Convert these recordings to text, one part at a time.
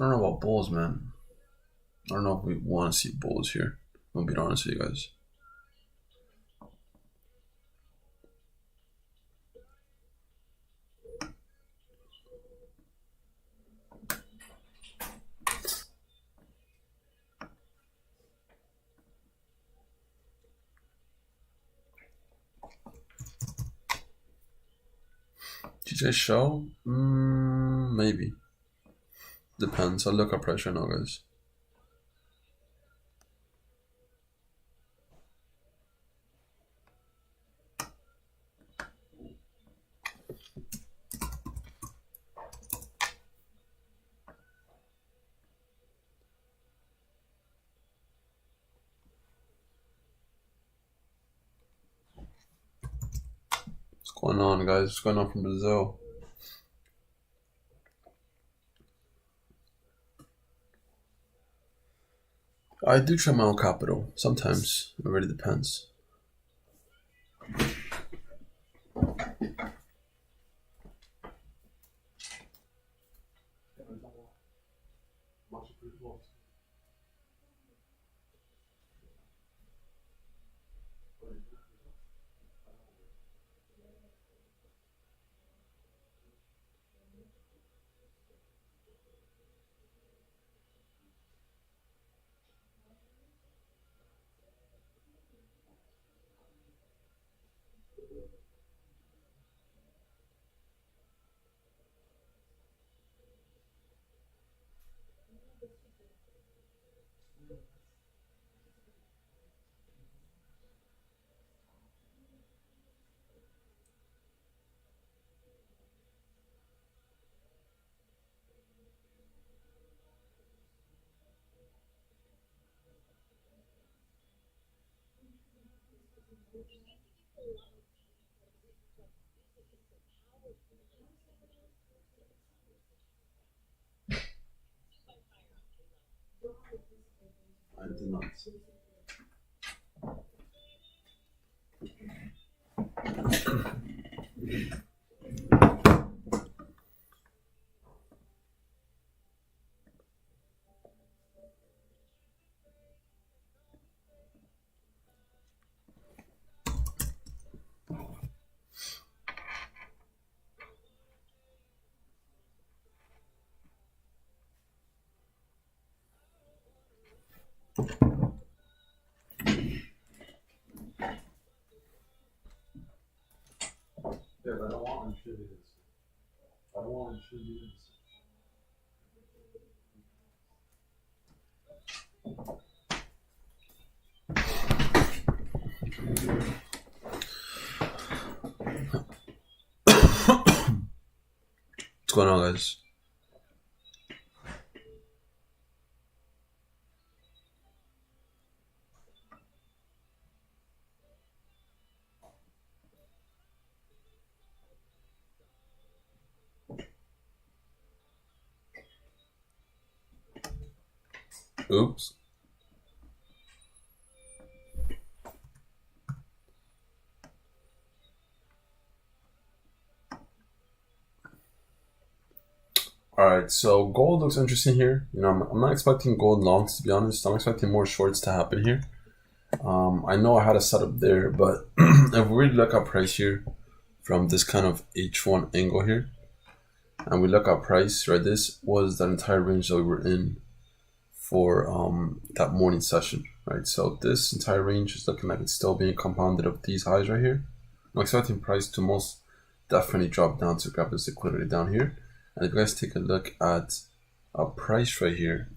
I don't know about bulls, man. I don't know if we want to see bulls here. I'll be honest with you guys. TJ show? Maybe. Depends. I'll look up price right now, guys. What's going on, guys? What's going on from Brazil? I do try my own capital. Sometimes. It really depends. I did not. Yeah, but I don't want distributors. I don't want distributors. What's going on, guys? Oops. Alright, so gold looks interesting here. I'm not expecting gold longs, to be honest. I'm expecting more shorts to happen here. I know I had a setup there, but if we really look at price here from this kind of H1 angle here, and we look at price, right, this was that entire range that we were in for that morning session, right? So this entire range is looking like it's still being compounded of these highs right here. I'm expecting price to most definitely drop down to grab this liquidity down here. And if you guys take a look at a price right here,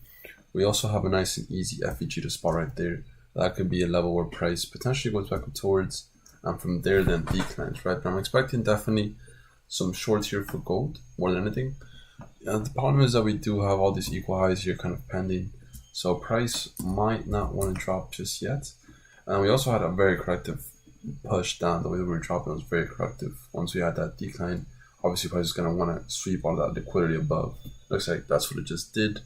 we also have a nice and easy FEG to spot right there. That could be a level where price potentially goes back up towards, and from there then declines, right? But I'm expecting definitely some shorts here for gold more than anything. And the problem is that we do have all these equal highs here kind of pending. So price might not want to drop just yet. And we also had a very corrective push down. The way that we were dropping was very corrective. Once we had that decline, obviously price is going to want to sweep all that liquidity above. Looks like that's what it just did.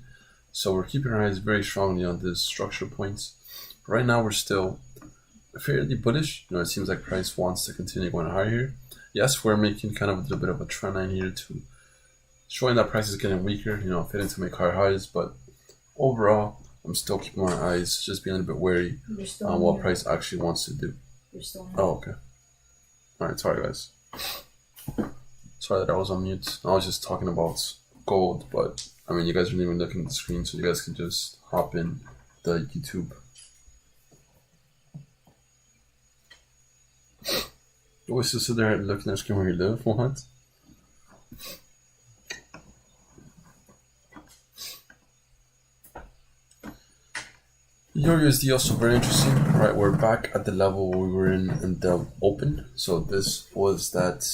So we're keeping our eyes very strongly on this structure points. Right now we're still fairly bullish. It seems like price wants to continue going higher here. Yes, we're making kind of a little bit of a trend line here to showing that price is getting weaker, you know, fitting to make higher highs, but overall, I'm still keeping my eyes, just being a little bit wary on what price actually wants to do. Oh, okay. Alright, sorry guys. Sorry that I was on mute. I was just talking about gold, but I mean, you guys aren't even looking at the screen, so you guys can just hop in the YouTube. You always just sit there looking at the screen where you live? What? EURUSD also very interesting, right? We're back at the level we were in the open. So this was that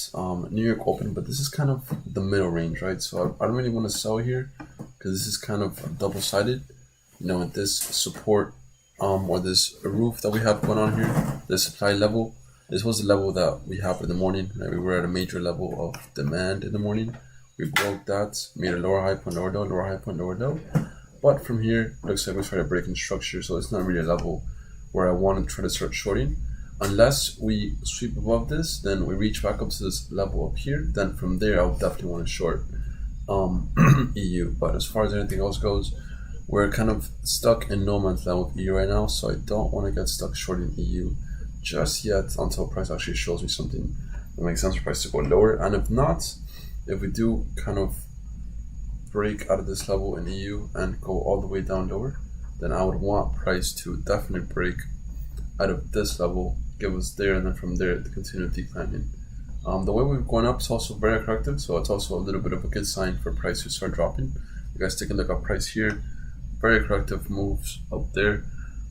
New York open, but this is kind of the middle range, right? So I don't really want to sell here because this is kind of double-sided. You know, this support or this roof that we have going on here, the supply level, this was the level that we have in the morning. Right? We were at a major level of demand in the morning. We broke that, made a lower high point, lower low, lower high point, lower low. But from here, looks like we started breaking structure, so it's not really a level where I want to try to start shorting. Unless we sweep above this, then we reach back up to this level up here, then from there I would definitely want to short EU. But as far as anything else goes, we're kind of stuck in no man's land with EU right now, so I don't want to get stuck shorting EU just yet until price actually shows me something that makes sense for price to go lower. And if not, if we do kind of break out of this level in EU and go all the way down lower, then I would want price to definitely break out of this level, give us there, and then from there to continue declining. The way we've gone up is also very attractive, so it's also a little bit of a good sign for price to start dropping. You guys take a look at price here, very attractive moves up there.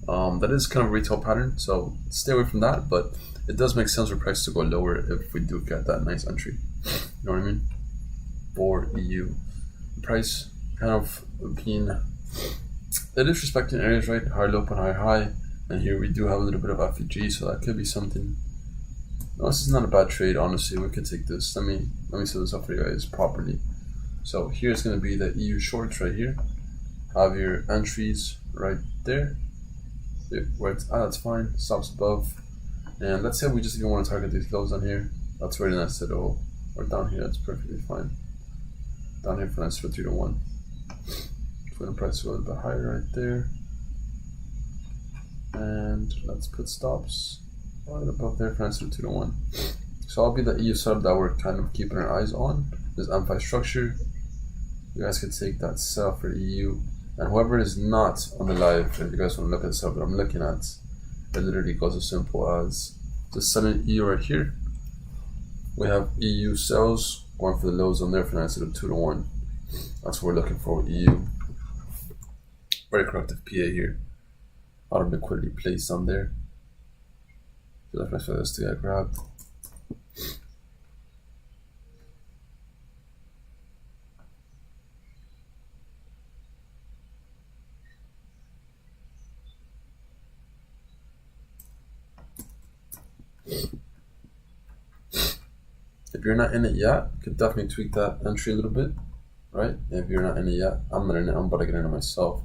That is kind of a retail pattern, so stay away from that, but it does make sense for price to go lower if we do get that nice entry. You know what I mean? For EU. Price kind of being, it is respecting areas, right? Higher low and higher high, and here we do have a little bit of FEG, so that could be something. No, this is not a bad trade, honestly. We could take this. Let me set this up for you guys properly. So here's going to be the EU shorts right here. Have your entries right there. Where it's at, that's fine. Stops above, and let's say we just even want to target these lows on here. That's really nice at all. Or down here, that's perfectly fine. Down here for nice for 3 to 1. Put the price a little bit higher right there. And let's put stops right above there for nice for 2 to 1. So I'll be the EU setup that we're kind of keeping our eyes on. This M5 structure. You guys can take that sell for EU. And whoever is not on the live, if you guys want to look at the setup that I'm looking at, it literally goes as simple as just selling EU right here. We have EU sells going for the lows on there for nice little 2 to 1. That's what we're looking for with EU. Very corrective PA here. A lot of liquidity placed on there. So that's for this to get grabbed. If you're not in it yet, you could definitely tweak that entry a little bit, right? If you're not in it yet, I'm not in it, I'm about to get in it myself.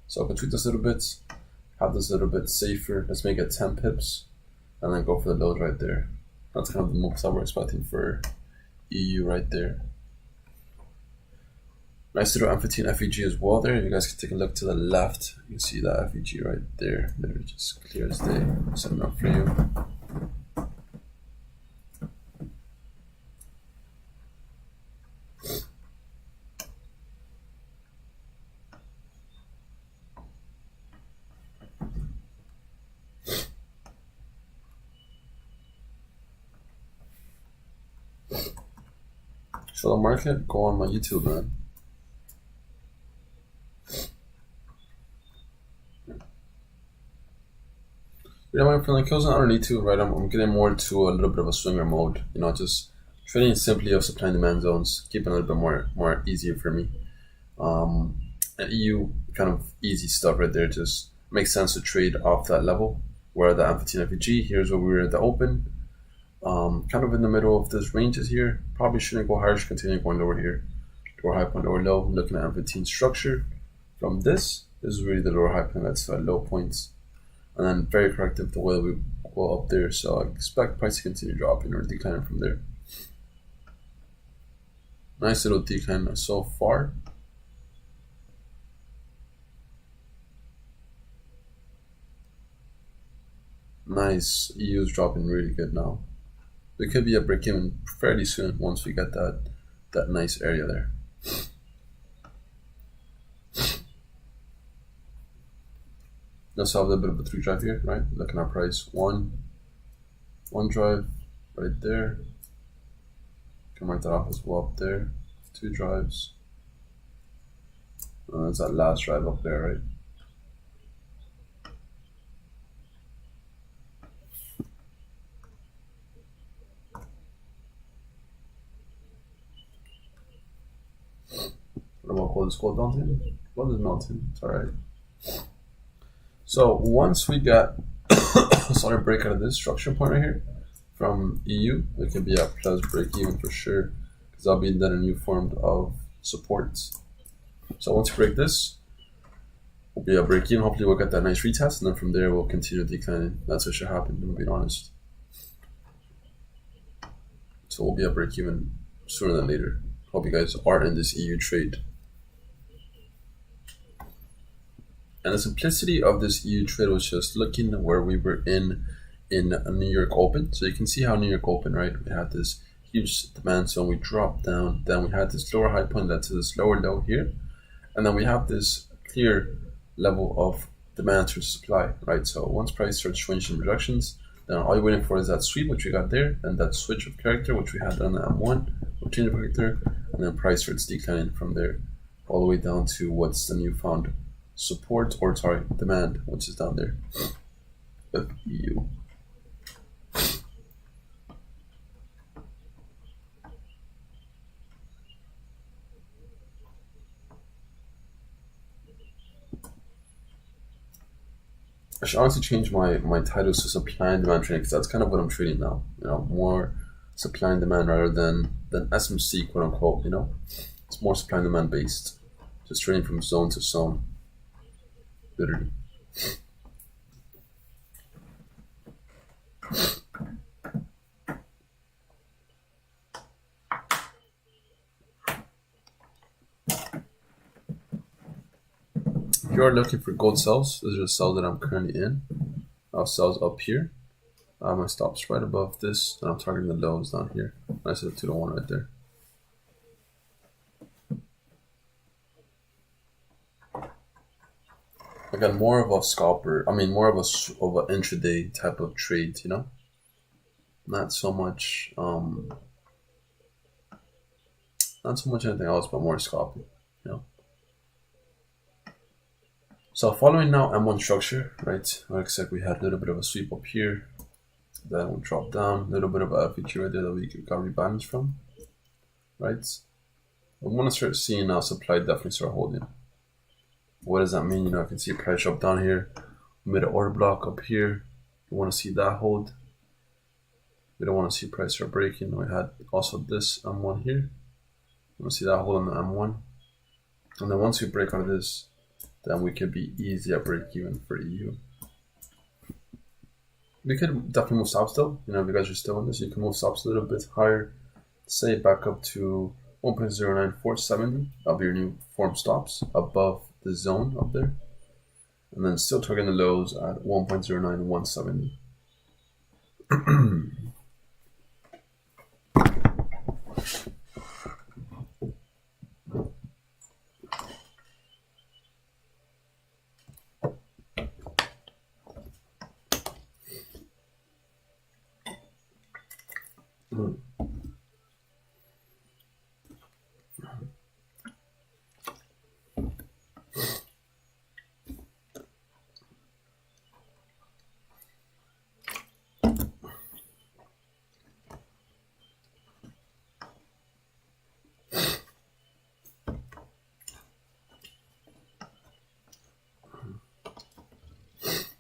So I can tweak this a little bit, have this a little bit safer. Let's make it 10 pips, and then go for the lows right there. That's kind of the moves that we're expecting for EU right there. Nice little M15 FEG as well there. You guys can take a look to the left. You can see that FEG right there. Literally just clear as day. Setting up for you. Show the market, go on my YouTube, man. You know, when feeling kills, I don't need to, right? I'm getting more to a little bit of a swinger mode, you know, just trading simply of supply and demand zones, keeping a little bit more easier for me. And EU, kind of easy stuff right there, just makes sense to trade off that level. Where the M15 FEG, here's where we were at the open. Kind of in the middle of this ranges here. Probably shouldn't go higher, should continue going lower here. Lower high point, lower low. Looking at M15 structure. From this is really the lower high point, that's low points. And then very corrective the way we go up there. So I expect price to continue dropping or declining from there. Nice little decline so far. Nice. EU's dropping really good now. There could be a break even fairly soon once we get that nice area there. Let's have a little bit of a 3 drive here, right? Looking at price. One drive right there. Can mark that off as well up there. 2 drives. There's that last drive up there, right? What about gold? Is gold melting? Gold is melting. It's alright. So once we get solid break out of this structure point right here from EU, it could be a plus break even for sure, because that'll be then a new form of supports. So once we break this, we'll be a break even. Hopefully we'll get that nice retest, and then from there we'll continue declining. That's what should happen, if I'm being honest. So we'll be a break even sooner than later. Hope you guys are in this EU trade. And the simplicity of this EU trade was just looking where we were in New York Open. So you can see how New York Open, right? We had this huge demand zone, we dropped down, then we had this lower high point led to this lower low here, and then we have this clear level of demand to supply, right? So once price starts showing some reductions, then all you're waiting for is that sweep, which we got there, and that switch of character, which we had on the M1, or change of character, and then price starts declining from there, all the way down to what's the newfound support, or sorry, demand, which is down there of EU. I should honestly change my titles to supply and demand trading, because that's kind of what I'm trading now. You know, more supply and demand rather than SMC, quote unquote. You know, it's more supply and demand based, just trading from zone to zone, literally. If you are looking for gold sells, those are the cells that I'm currently in. Sells up here. My stops right above this, and I'm targeting the lows down here. Nice little 2 to 1 right there. I got more of a scalper. I mean, more of a intraday type of trade. You know, not so much anything else, but more scalping. You know. So following now M1 structure, right? Like I said, we had a little bit of a sweep up here, then we'll drop down, a little bit of a feature right there that we got rebalanced from, right? We want to start seeing now supply definitely start holding. What does that mean? You know, I can see price up down here, we made an order block up here. We want to see that hold. We don't want to see price start breaking. We had also this M1 here. We want to see that hold on the M1, and then once we break out of this, then we could be easy at break even for EU. We could definitely move stops though. You know, if you guys are still in this, you can move stops a little bit higher, say back up to 1.09470. That'll be your new form stops above the zone up there. And then still targeting the lows at 1.09170.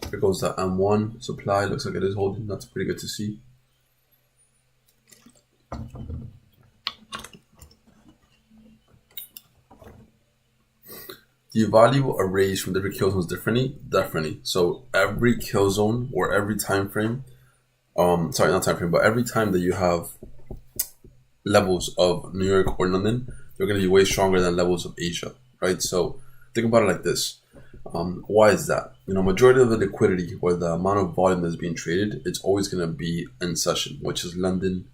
Here goes that M1 supply. Looks like it is holding. That's pretty good to see. Do you value arrays from different kill zones differently? Definitely. So every kill zone or every time frame, sorry, not time frame, but every time that you have levels of New York or London, they're going to be way stronger than levels of Asia, right? So think about it like this. Why is that? Majority of the liquidity or the amount of volume that's being traded, it's always going to be in session, which is London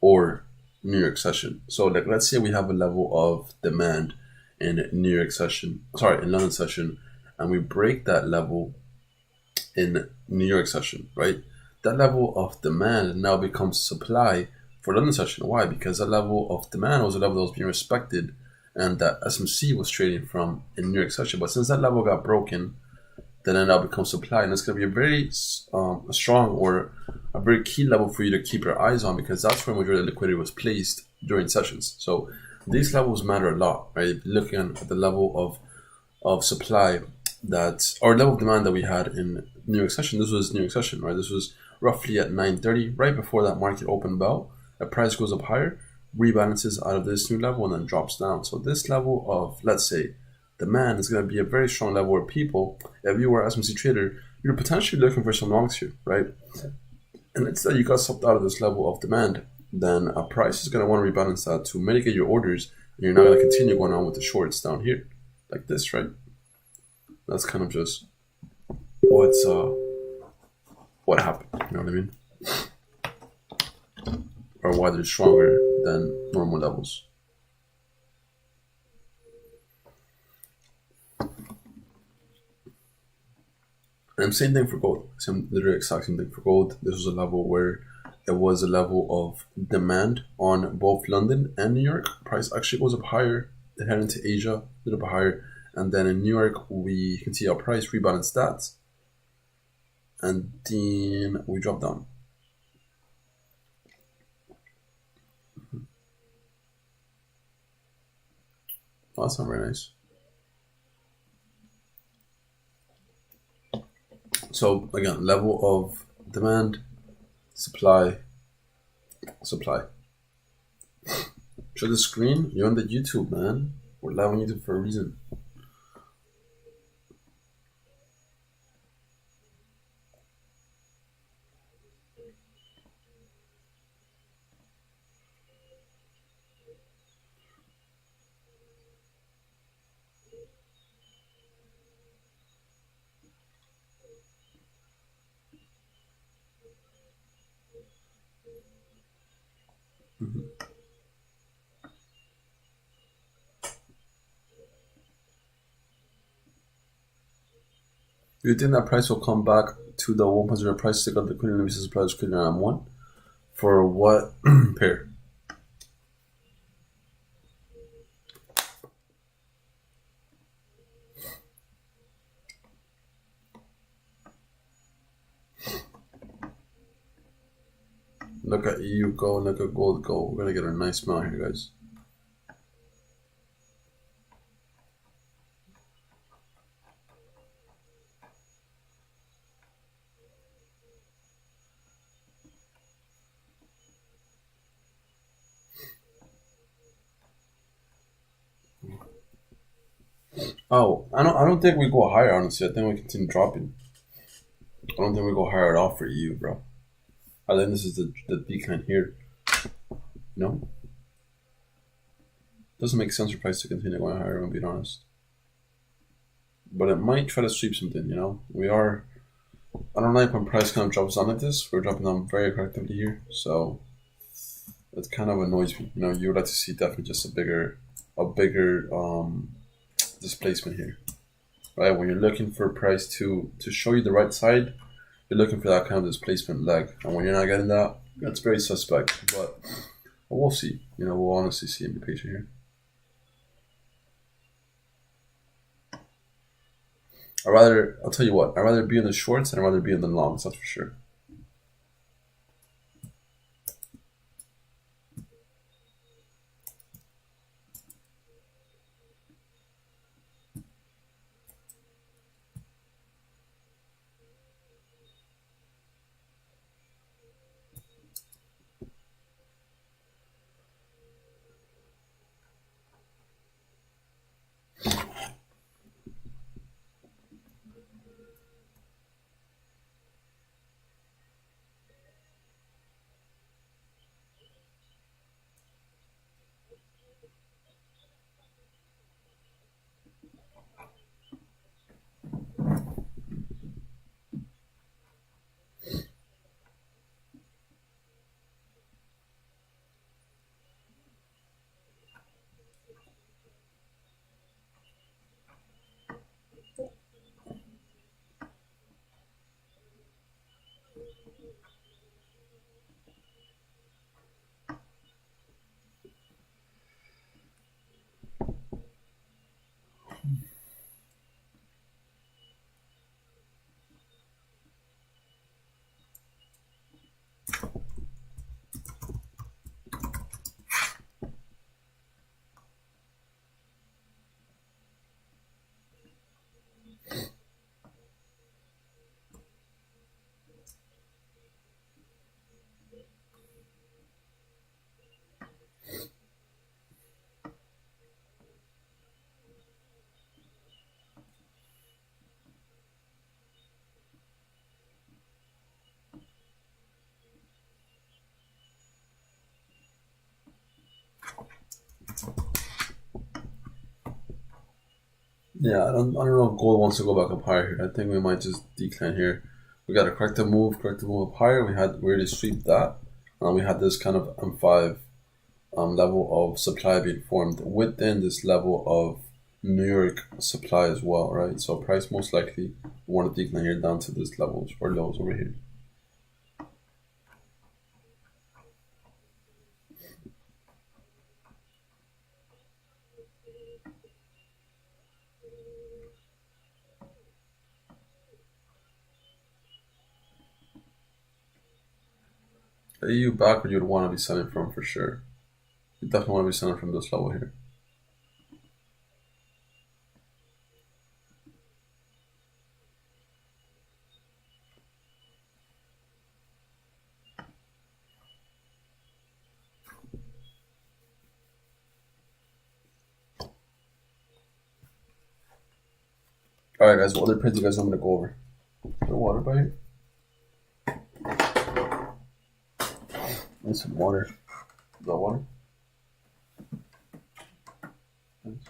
or New York session. So like, let's say we have a level of demand in London session, and we break that level in New York session, right? That level of demand now becomes supply for London session. Why? Because that level of demand was a level that was being respected and that SMC was trading from in New York session. But since that level got broken, then it now becomes supply, and it's going to be a very strong or a very key level for you to keep your eyes on, because that's where majority of the liquidity was placed during sessions. So these levels matter a lot, right? Looking at the level of supply or level of demand that we had in New York session. This was New York session, right? This was roughly at 9:30, right before that market open bell. The price goes up higher, rebalances out of this new level, and then drops down. So this level of, let's say, demand is going to be a very strong level where people, if you were an SMC trader, you're potentially looking for some longs here, right? And let's say you got stopped out of this level of demand, then a price is going to want to rebalance that to mitigate your orders, and you're not going to continue going on with the shorts down here, like this, right? That's kind of just what happened, you know what I mean? Or why they're stronger than normal levels. And same thing for gold. Literally exact same thing for gold. This was a level where it was a level of demand on both London and New York. Price actually goes up higher. They head into Asia a little bit higher. And then in New York, we can see our price rebalance that. And then we drop down. Oh, that's not very nice. So again, level of demand, supply. Show the screen. You're on the YouTube, man. We're live on YouTube for a reason. Do you think that price will come back to the 1.0 price to get the liquidity and supply is liquidity on one? For what pair? Look at EU go, look at gold go. We're gonna get a nice amount here, guys. Oh, I don't think we go higher, honestly. I think we continue dropping. I don't think we go higher at all for EU, bro. I think this is the decline here. No? Doesn't make sense for price to continue going higher, I'm being honest. But it might try to sweep something, I don't like when price kind of drops down like this. We're dropping down very aggressively here, so it kind of annoys me. You would like to see definitely just a bigger displacement here, right? When you're looking for price to show you the right side, you're looking for that kind of displacement leg, and when you're not getting that, that's very suspect. But we'll see. We'll honestly see and be patient here. I'll tell you what, I'd rather be in the shorts than I'd rather be in the longs, that's for sure. Yeah, I don't know if gold wants to go back up higher here. I think we might just decline here. We got a corrective move up higher. We already sweep that. We had this kind of M5 level of supply being formed within this level of New York supply as well, right? So price most likely want to decline here down to this levels or lows over here. EU backward you'd want to be selling from for sure. You definitely want to be selling from this level here. Alright guys, what other prints you guys want me to go over? The water by here? Need some water. Is that water? Thanks.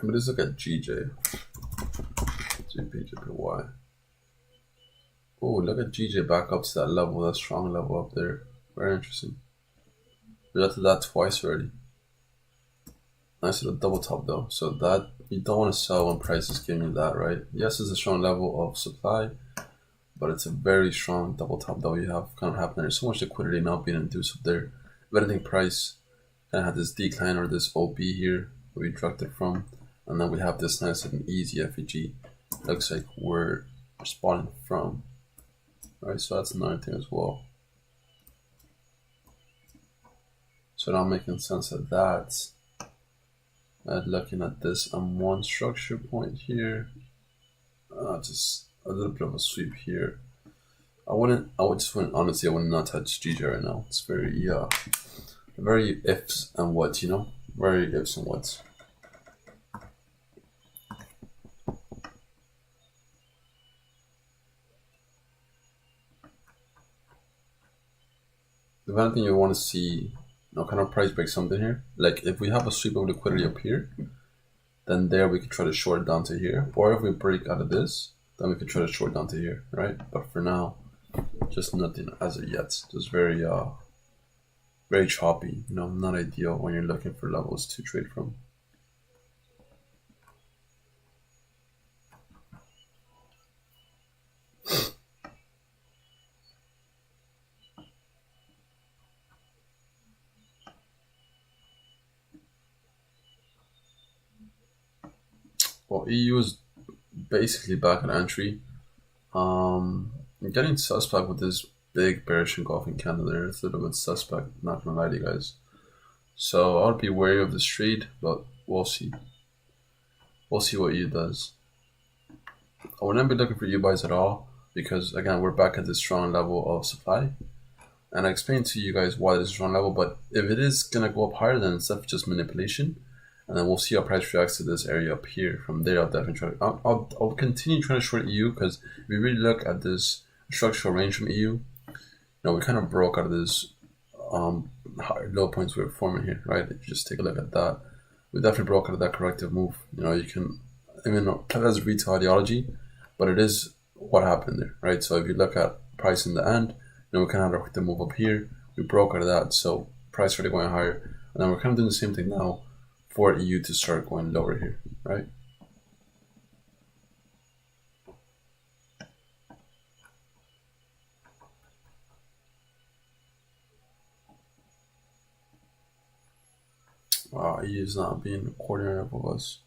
But let's look at GJ. GPY. Oh, look at GJ back up to that level, that strong level up there. Very interesting. We got to that twice already. Nice little double top though. So that you don't want to sell when price is giving you that, right? Yes, it's a strong level of supply, but it's a very strong double top though you have kind of happening. There's so much liquidity now being induced up there. If anything, price kind of had this decline or this OB here where we dropped it from, and then we have this nice and easy FEG. Looks like we're spawning from. Right, so that's another thing as well. So now making sense of that. Looking at this M1 structure point here, just a little bit of a sweep here. I wouldn't honestly, I would not touch GJ right now. It's very ifs and whats, you know? Very ifs and whats. If anything, you want to see, kind of price break something here. Like if we have a sweep of liquidity up here, then there we could try to short down to here. Or if we break out of this, then we could try to short down to here, right? But for now, just nothing as of yet. Just very choppy, not ideal when you're looking for levels to trade from. Well, EU is basically back at entry. I'm getting suspect with this big bearish engulfing candle there. It's a little bit suspect, not gonna lie to you guys. So I'll be wary of this trade, but we'll see. We'll see what EU does. I wouldn't be looking for U buys at all because again we're back at this strong level of supply. And I explained to you guys why this is a strong level, but if it is gonna go up higher, then it's definitely just manipulation. And then we'll see how price reacts to this area up here. From there, I'll definitely try. I'll continue trying to short EU because if we really look at this structural range from EU, we kind of broke out of this higher low points we were forming here, right? If you just take a look at that, we definitely broke out of that corrective move. You can, that as retail ideology, but it is what happened there, right? So if you look at price in the end, we kind of had the move up here. We broke out of that, so price started going higher, and then we're kind of doing the same thing now for EU to start going lower here, right? Wow, EU is not being coordinated with us.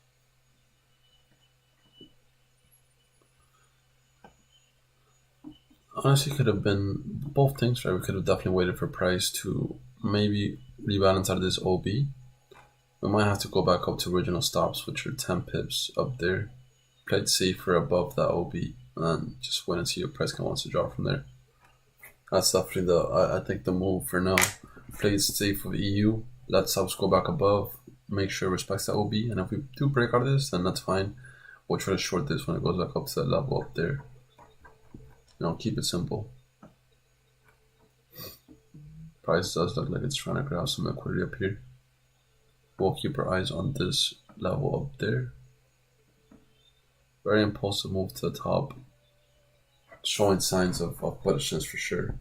Honestly, could have been both things, right? We could have definitely waited for price to maybe rebalance out of this OB, We might have to go back up to original stops, which are 10 pips up there. Played safer above that OB, and then just wait and see if price wants to drop from there. That's definitely I think the move for now. Play it safe with EU. Let stops go back above. Make sure it respects the OB, and if we do break out of this, then that's fine. We'll try to short this when it goes back up to that level up there. Keep it simple. Price does look like it's trying to grab some liquidity up here. We'll keep our eyes on this level up there. Very impulsive move to the top. Showing signs of bullishness for sure.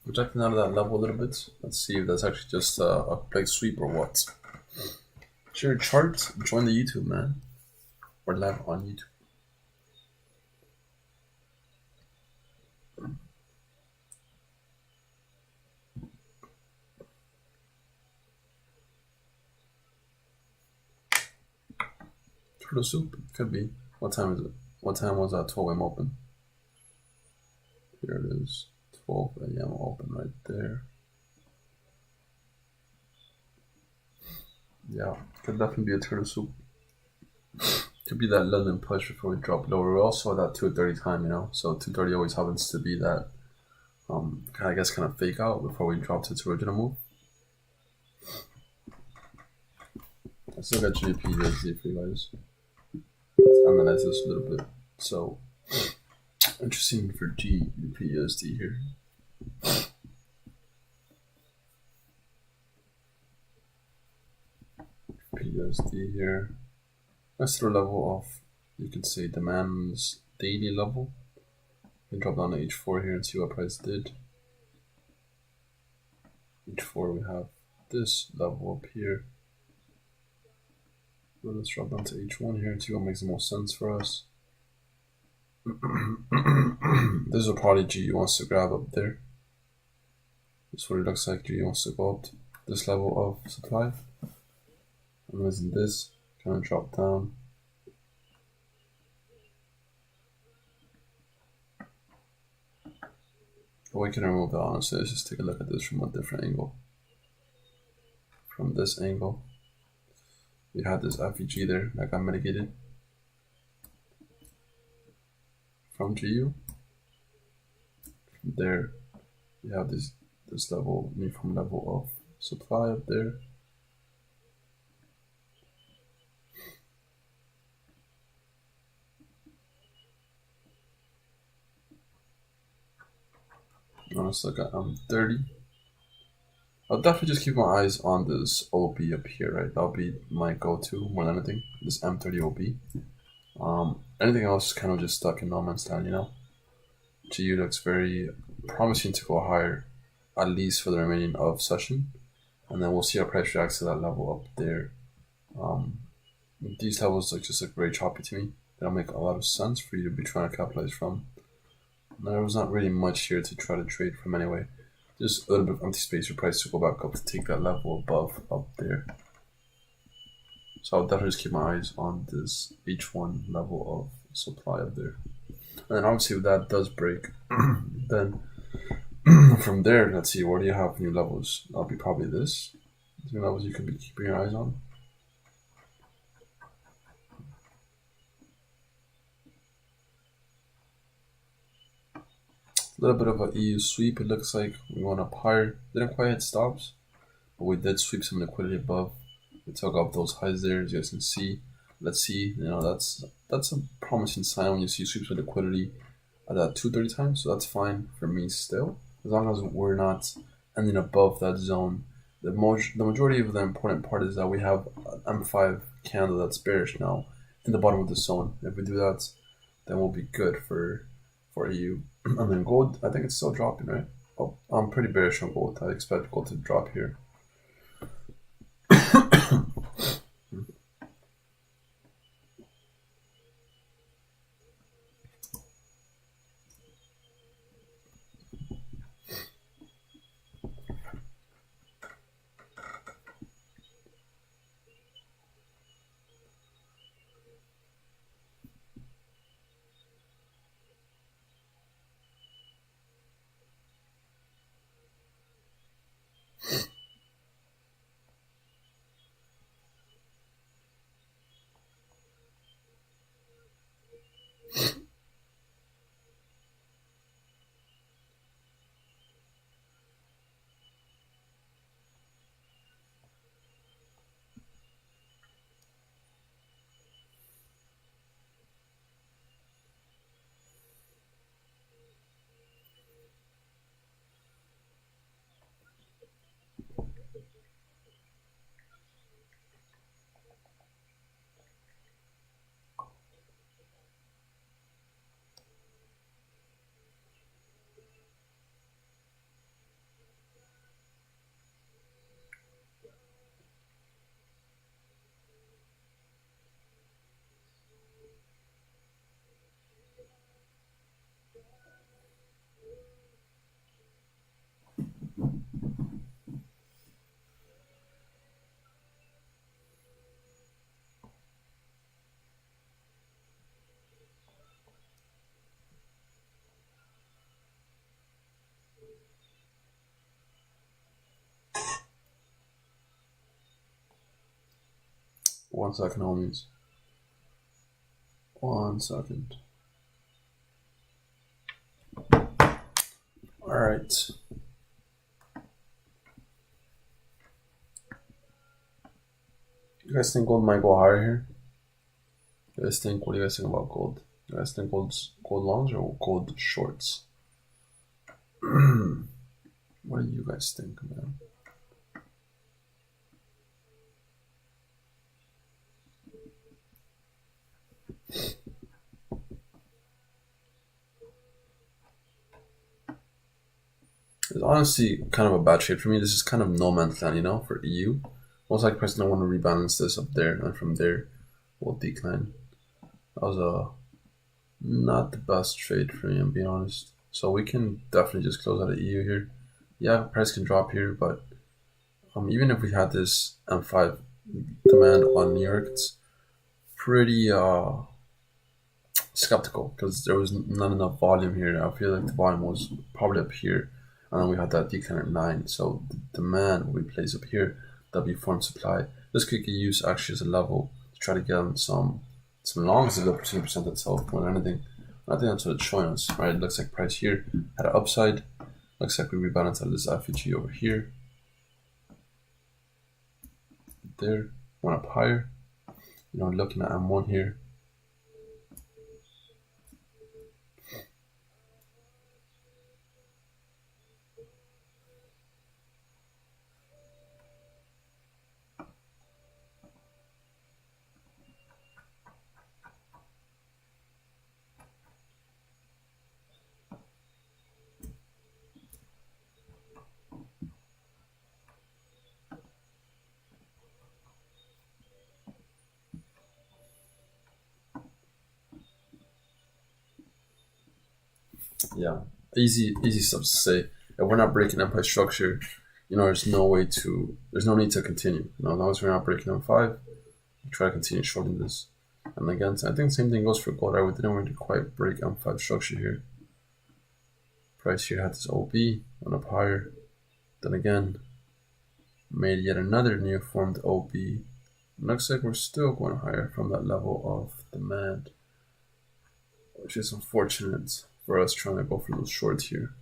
Projecting out of that level a little bit. Let's see if that's actually just a big sweep or what. Share your chart. Join the YouTube, man. We're live on YouTube. Turtle soup? Could be. What time is it? What time was that 12 AM open? Here it is. 12 AM open right there. Yeah, could definitely be a turtle soup. Could be that London push before we drop lower. We're also at that 2:30 time, so 2:30 always happens to be that I guess kind of fake out before we drop to its original move. Let's look at GBP for you guys. Let's analyze this a little bit. So interesting for GBP here. USD here. Let's throw level off. You can say demand's daily level. We can drop down to H4 here and see what price did. H4 we have this level up here. So let's drop down to H1 here and see what makes the most sense for us. This is what probably GU wants to grab up there. This is what it looks like. GU wants to go up to this level of supply. And using this, kind of drop down. But we can remove that honestly. Let's just take a look at this from a different angle. From this angle, we had this FEG there that got mitigated from GU. From there, we have this level, from level of supply up there. Let's look at 30. I'll definitely just keep my eyes on this OB up here, right? That'll be my go-to more than anything. This M30 OB. Anything else kind of just stuck in no man's land, GU looks very promising to go higher, at least for the remaining of session, and then we'll see how price reacts to that level up there. These levels look very choppy to me. That'll make a lot of sense for you to be trying to capitalize from. There was not really much here to try to trade from anyway. Just a little bit of empty space for price to go back up to take that level above up there. So I'll definitely just keep my eyes on this H1 level of supply up there. And then obviously if that does break, then from there, let's see, where do you have new levels? That'll be probably this. New levels you can be keeping your eyes on. A little bit of an EU sweep. It looks like we went up higher. Didn't quite hit stops, but we did sweep some liquidity above. We took up those highs there, as you guys can see. Let's see, that's a promising sign when you see sweeps of liquidity at that 2:30 time. So that's fine for me still, as long as we're not ending above that zone. The majority of the important part is that we have an M5 candle that's bearish now in the bottom of the zone. If we do that, then we'll be good for EU. And then gold, I think it's still dropping, right? Oh, I'm pretty bearish on gold. I expect gold to drop here. One second, homies. 1 second. All right. You guys think gold might go higher here? You guys think? What do you guys think about gold? You guys think gold longs or gold shorts? What do you guys think, man? It's honestly kind of a bad trade for me. This is kind of no man's land, you know, for EU. Most likely, President want to rebalance this up there, and from there, we'll decline. That was not the best trade for me, I'm being honest. So we can definitely just close out of EU here. Yeah, price can drop here, but even if we had this M5 demand on New York, it's pretty skeptical because there was not enough volume here. I feel like the volume was probably up here, and then we had that decline at 9. So the demand will be placed up here. That'll be form supply. This could get used actually as a level to try to get on some longs if the opportunity presents itself more than anything. I think that's what it's showing us, right? It looks like price here had an upside. Looks like we rebalance out of this FEG over here. There, went up higher. You know, looking at M1 here. Yeah, easy stuff to say. If we're not breaking M5 structure, you know, there's no need to continue. You know, as long as we're not breaking M5, we try to continue shorting this. And again, I think the same thing goes for gold. We didn't really quite break M5 structure here. Price here had this OB, went up higher. Then again, made yet another new formed OB. Looks like we're still going higher from that level of demand, which is unfortunate for us trying to go for those shorts here.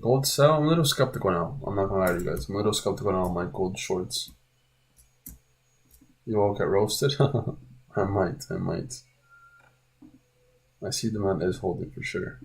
Gold sell, I'm a little skeptical now. I'm not gonna lie to you guys. I'm a little skeptical now on my gold shorts. You all get roasted? I might. I see demand is holding for sure.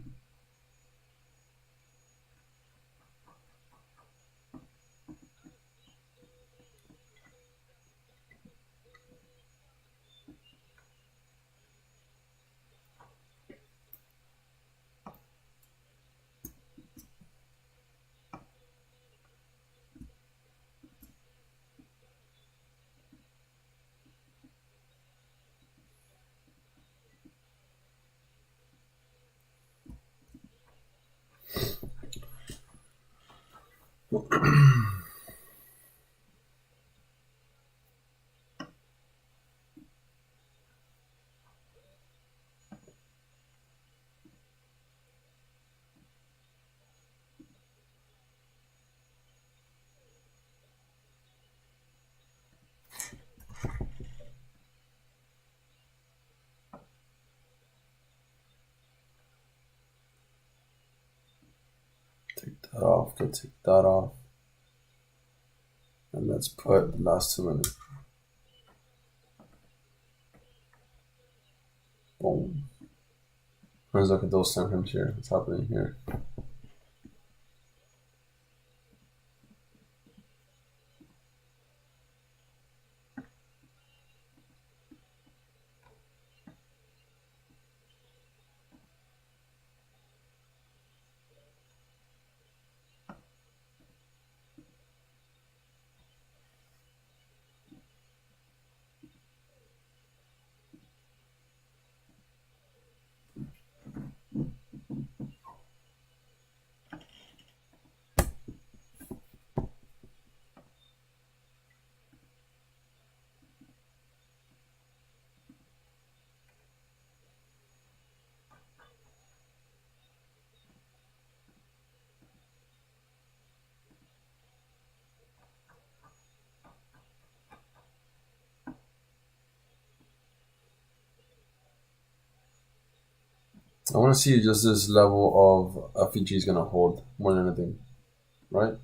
Take that off, go take that off. And let's put the last 2 minutes. Boom. Let's look at those timeframes here. What's happening here? I want to see just this level of FEG is going to hold more than anything, right?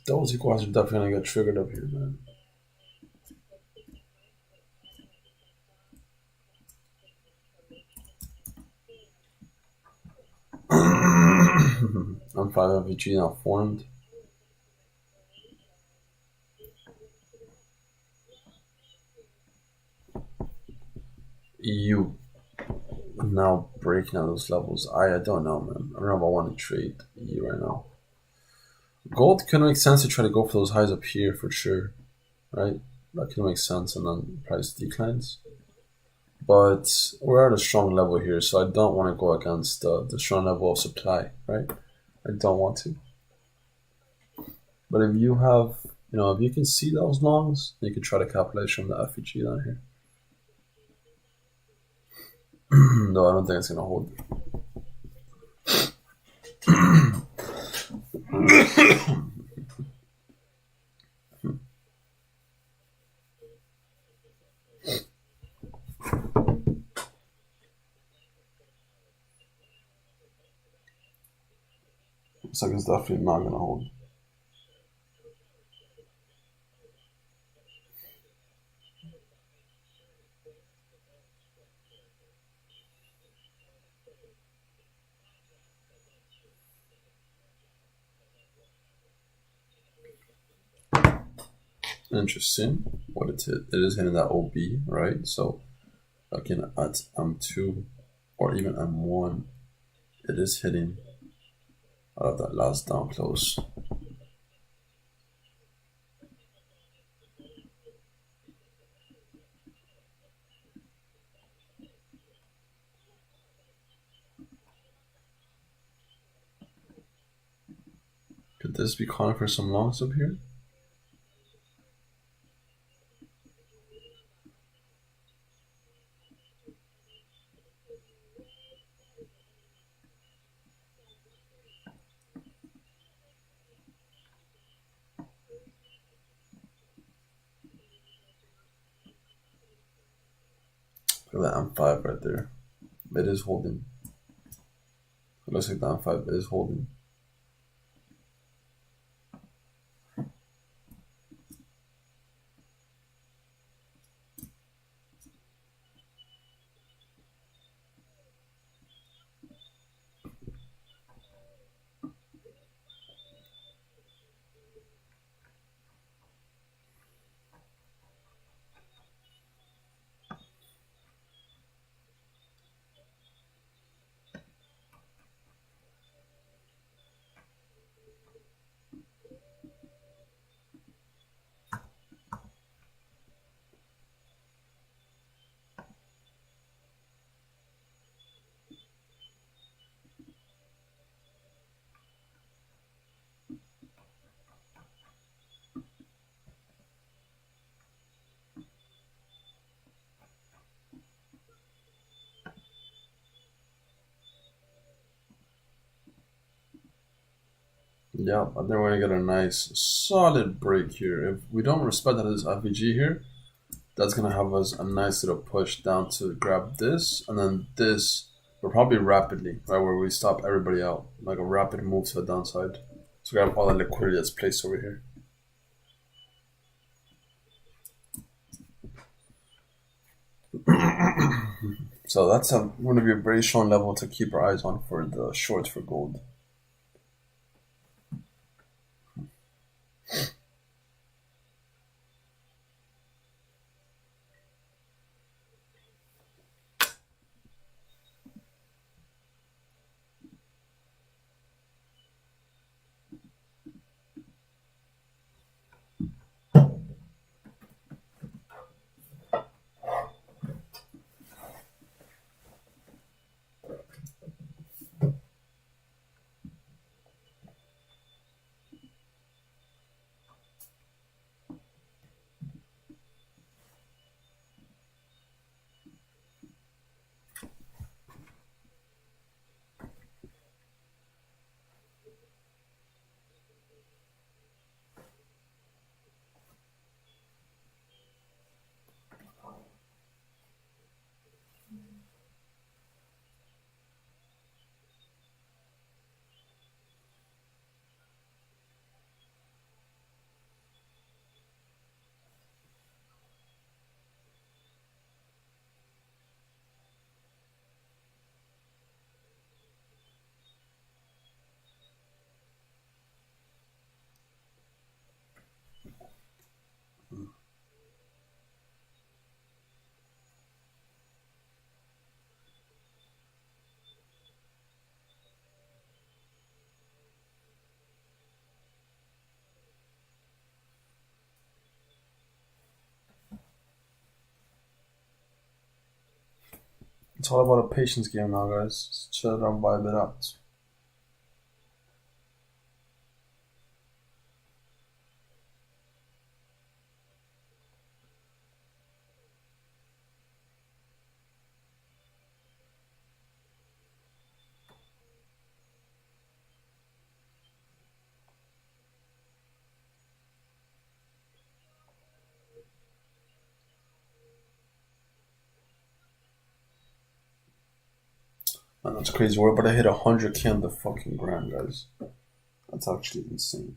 Those equals are definitely going to get triggered up here, man. On 5 FEG now formed. EU now breaking out those levels. I don't know, man. I don't know if I want to trade EU right now. Gold can make sense to try to go for those highs up here for sure, right? That can make sense, and then price declines. But we're at a strong level here, so I don't want to go against the strong level of supply, right? I don't want to. But if you have, if you can see those longs, you can try to capitalize from the FEG down here. No, I don't think it's going to hold. Looks like it's definitely not going to hold. Interesting. What it is hitting that OB, right? So looking at M2 or even M1, it is hitting out of that last down close. Could this be calling for some longs up here? Look at the M5 right there. It is holding. It looks like the M5 is holding. Yeah, I think we're gonna get a nice solid break here. If we don't respect that as FVG here, that's gonna have us a nice little push down to grab this, and then this will probably rapidly, right, where we stop everybody out, like a rapid move to the downside. So grab all the liquidity that's placed over here. So that's going to be a very strong level to keep our eyes on for the shorts for gold. It's all about a patience game now, guys. Just chill down, vibe it out. Man, that's crazy. We're about to hit 100K on the fucking gram, guys. That's actually insane.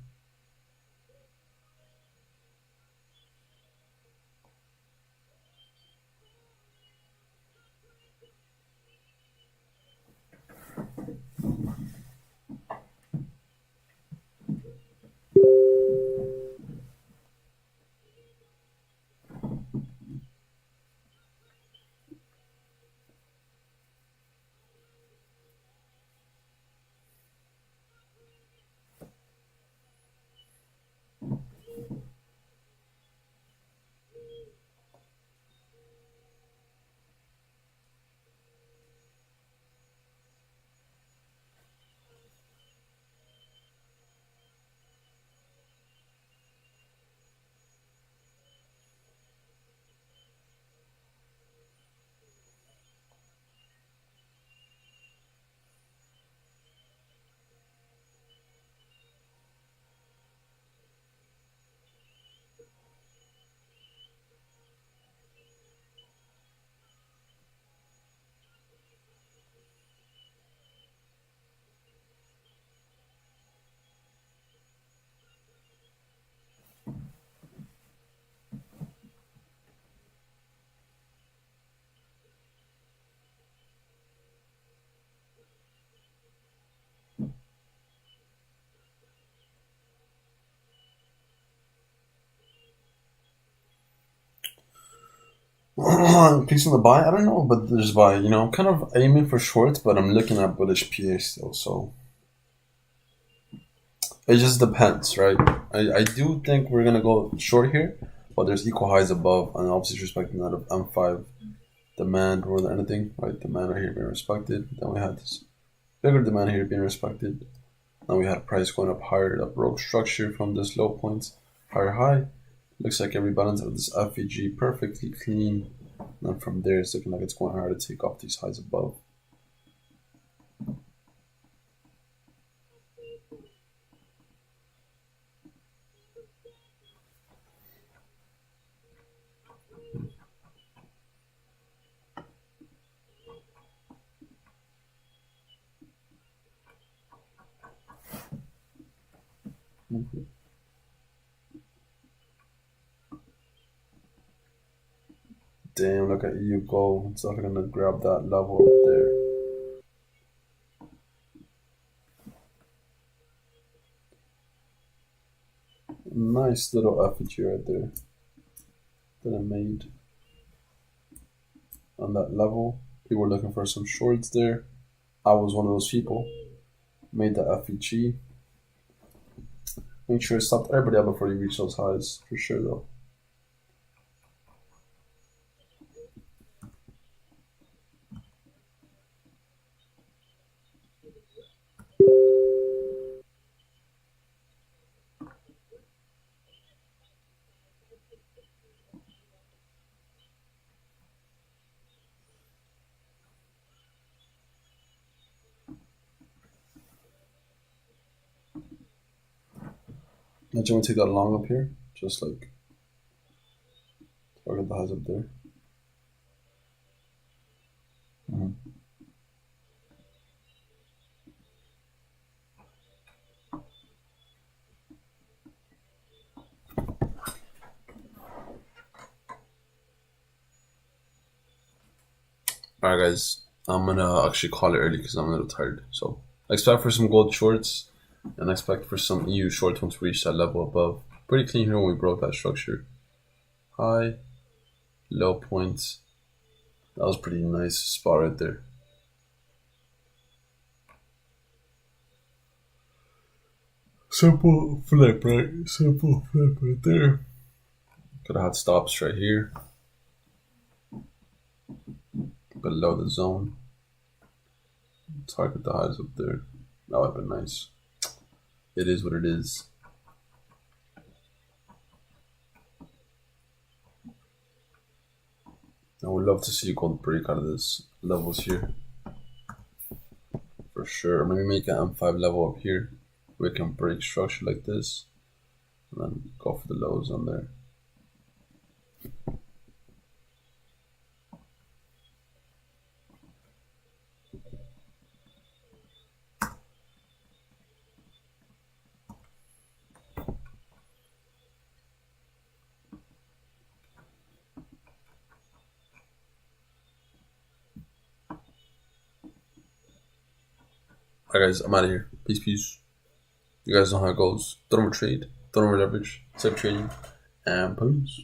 Placing the buy, I don't know, but there's buy. I'm kind of aiming for shorts, but I'm looking at bullish PA still. So it just depends, right? I do think we're gonna go short here, but there's equal highs above, and obviously respecting that of M5 demand more than anything, right? Demand right here being respected. Then we had this bigger demand here being respected. Then we had price going up higher. That broke structure from this low point, higher high. Looks like every balance of this FEG perfectly clean. And then from there, it's looking like it's going hard to take off these highs above. Damn, look at EU go. It's not gonna grab that level up there. Nice little FEG right there that I made on that level. People were looking for some shorts there. I was one of those people. Made the FEG. Make sure to stop everybody out before you reach those highs, for sure though. Now, do you want to take that long up here? Just like target the highs up there. Alright, guys, I'm gonna actually call it early because I'm a little tired. So, expect for some gold shorts and expect for some EU shorts once we reach that level above. Pretty clean here when we broke that structure. High, low points. That was pretty nice spot right there. Simple flip, right? Simple flip right there. Could have had stops right here. Below the zone. Target the highs up there. That would have been nice. It is what it is. I would love to see gold break out of this levels here. For sure. Maybe make an M5 level up here. We can break structure like this. And then go for the lows on there. Alright guys, I'm out of here. Peace, peace. You guys know how it goes. Don't overtrade, don't over leverage, safe trading, and peace.